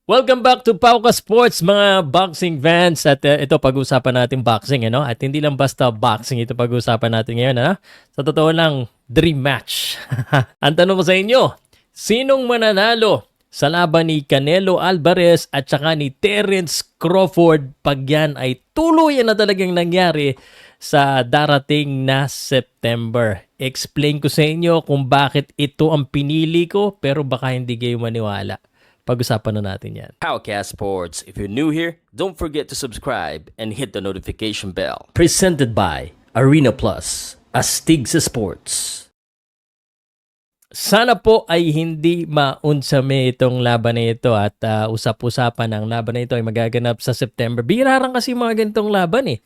Welcome back to Pauka Sports, mga boxing fans. At ito, pag-usapan natin boxing, ano? At hindi lang basta boxing ito pag-usapan natin ngayon, ano? Sa totoo lang, dream match. Ang tanong ko sa inyo, sinong mananalo sa laban ni Canelo Alvarez at saka ni Terence Crawford pag yan ay tuluyan na talagang nangyari sa darating na September? Explain ko sa inyo kung bakit ito ang pinili ko, pero baka hindi kayo maniwala. Pag-usapan na natin yan. Powcast Sports. If you're new here, don't forget to subscribe and hit the notification bell. Presented by Arena Plus, Astig sa Sports. Sana po ay hindi maunsame itong laban na ito at usap-usapan ng laban na ito ay magaganap sa September. Bihirarang kasi mga ganitong laban eh.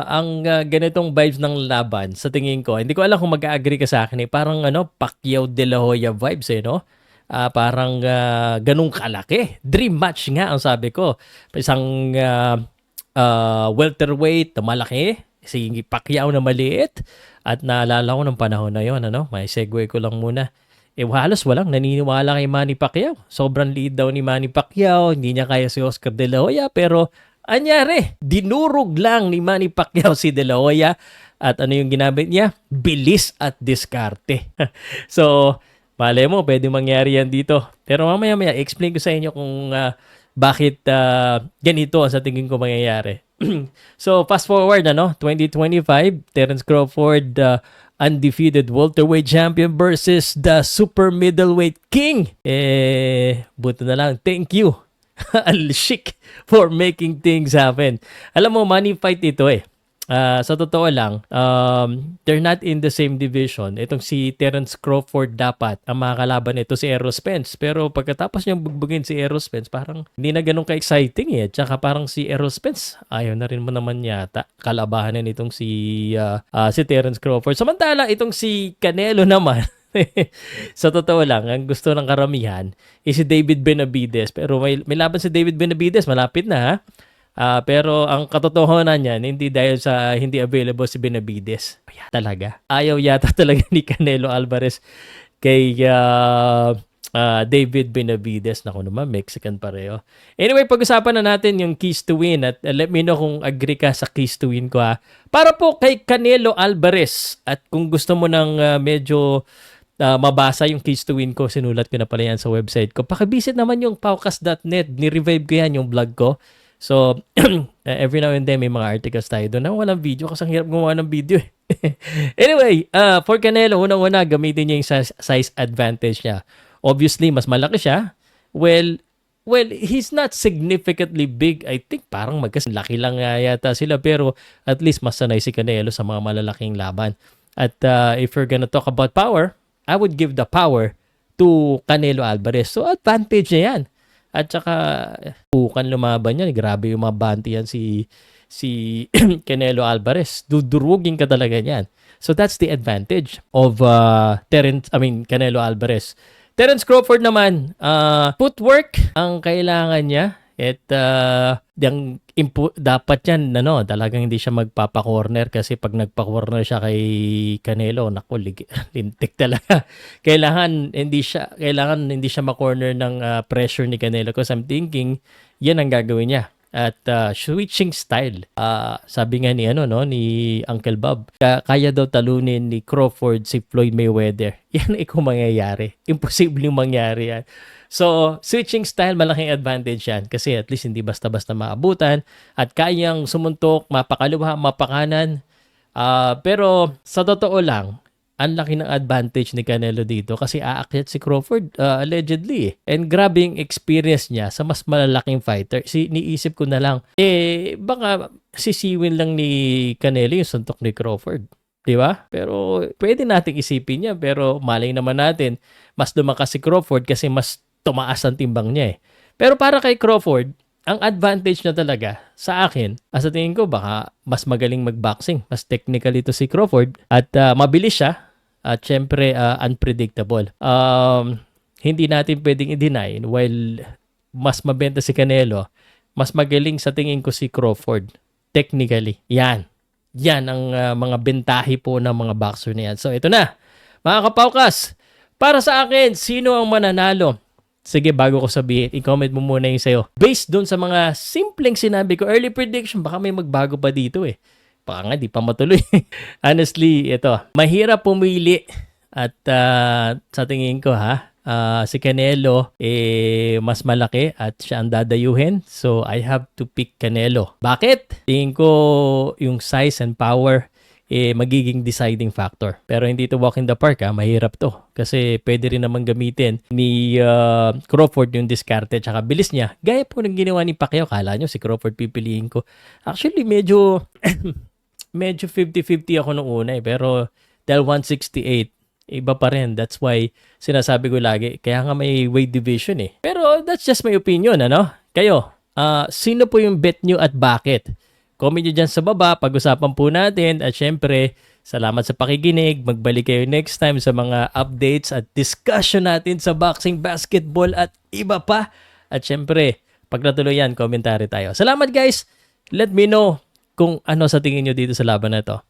Ang ganitong vibes ng laban, sa tingin ko, hindi ko alam kung mag-agree ka sa akin eh. Parang Pacquiao De La Hoya vibes eh, no? Parang ganung kalaki. Dream match nga ang sabi ko. Isang welterweight na malaki, si Pacquiao na maliit. At naalala ko ng panahon na yon, may segue ko lang muna. Halos walang naniniwala kay Manny Pacquiao. Sobrang liit daw ni Manny Pacquiao. Hindi niya kaya si Oscar De La Hoya. Pero anyari, dinurog lang ni Manny Pacquiao si De La Hoya. At ano yung ginamit niya? Bilis at diskarte. So, malay mo, pwede mangyari yan dito. Pero mamaya-maya, explain ko sa inyo kung bakit ganito sa tingin ko mangyayari. So, fast forward, 2025, Terence Crawford, undefeated welterweight champion versus the super middleweight king. Buto na lang. Thank you, Al-Sheik, for making things happen. Alam mo, money fight ito eh. Sa totoo lang, they're not in the same division. Itong si Terence Crawford dapat ang makakalaban ito si Errol Spence. Pero pagkatapos niyang bugbugin si Errol Spence, parang hindi na ganun ka-exciting eh. Tsaka parang si Errol Spence, ayaw na rin mo naman yata kalabahanan itong si Terence Crawford. Samantala, itong si Canelo naman, sa totoo lang, ang gusto ng karamihan is si David Benavidez. Pero may laban si David Benavidez, malapit na ha. Pero ang katotohanan niyan, hindi dahil sa hindi available si Benavidez. Talaga. Ayaw yata talaga ni Canelo Alvarez kay David Benavidez. Naku naman, Mexican pareho. Anyway, pag-usapan na natin yung keys to win at let me know kung agree ka sa keys to win ko ha. Para po kay Canelo Alvarez at kung gusto mo ng medyo mabasa yung keys to win ko, sinulat ko na pala yan sa website ko. Pakivisit naman yung paukas.net. Ni-revive ko yan yung blog ko. So, every now and then may mga articles tayo doon na walang video kasi ang hirap gumawa ng video eh. Anyway, for Canelo, unang-una gamitin niya yung size advantage niya. Obviously, mas malaki siya. Well, he's not significantly big. I think parang magkasilaki lang yata sila pero at least mas sanay si Canelo sa mga malalaking laban. At if we're gonna talk about power, I would give the power to Canelo Alvarez. So, advantage niya yan. At saka, bukan lumaban yan. Grabe yung mga banti yan si Canelo Alvarez. Dudurugin ka talaga yan. So, that's the advantage of Canelo Alvarez. Terence Crawford naman, footwork ang kailangan niya. At dapat yan, talagang hindi siya magpapa-corner kasi pag nagpa-corner siya kay Canelo, naku, lintik talaga. Kailangan hindi siya ma-corner ng pressure ni Canelo because I'm thinking yan ang gagawin niya. At switching style. Sabi nga ni Uncle Bob, kaya daw talunin ni Crawford si Floyd Mayweather. Yan ay kung mangyayari. Imposible yung mangyari yan. So, switching style, malaking advantage yan kasi at least hindi basta-basta maabutan at kayang sumuntok, mapakaliwa, mapakanan. Pero sa totoo lang, ang laki ng advantage ni Canelo dito kasi aakyat si Crawford allegedly. And grabe yung experience niya sa mas malalaking fighter. Niisip ko na lang, baka sisiwin lang ni Canelo yung suntok ni Crawford. Diba? Pero pwede nating isipin niya. Pero malay naman natin, mas lumakas si Crawford kasi mas tumaas ang timbang niya eh. Pero para kay Crawford, ang advantage na talaga sa akin, sa tingin ko baka mas magaling mag-boxing. Mas technical ito si Crawford at mabilis siya at syempre unpredictable. Hindi natin pwedeng i-deny while mas mabenta si Canelo, mas magaling sa tingin ko si Crawford technically. Yan ang mga bentahe po ng mga boxer na yan. So ito na, mga kapaukas, para sa akin, sino ang mananalo Sige, bago ko sabihin, i-comment mo muna yung sa'yo. Based doon sa mga simpleng sinabi ko, early prediction, baka may magbago pa dito eh. Baka nga, di pa matuloy. Honestly, ito, mahirap pumili. At sa tingin ko si Canelo mas malaki at siya ang dadayuhin. So, I have to pick Canelo. Bakit? Tingin ko yung size and power magiging deciding factor. Pero hindi to walk in the park mahirap to. Kasi pwede rin naman gamitin ni Crawford yung diskarte tsaka bilis niya. Gaya po ng ginawa ni Pacquiao. Kala nyo si Crawford pipiliin ko. Actually, medyo 50-50 ako nung una pero dahil 168, iba pa rin. That's why sinasabi ko lagi, kaya nga may weight division eh. Pero that's just my opinion, ano? Kayo, sino po yung bet nyo at bakit? Comment nyo dyan sa baba, pag-usapan po natin. At syempre, salamat sa pakikinig. Magbalik kayo next time sa mga updates at discussion natin sa boxing, basketball at iba pa. At syempre, pag natuloy yan, komentary tayo. Salamat guys! Let me know kung ano sa tingin nyo dito sa laban na to.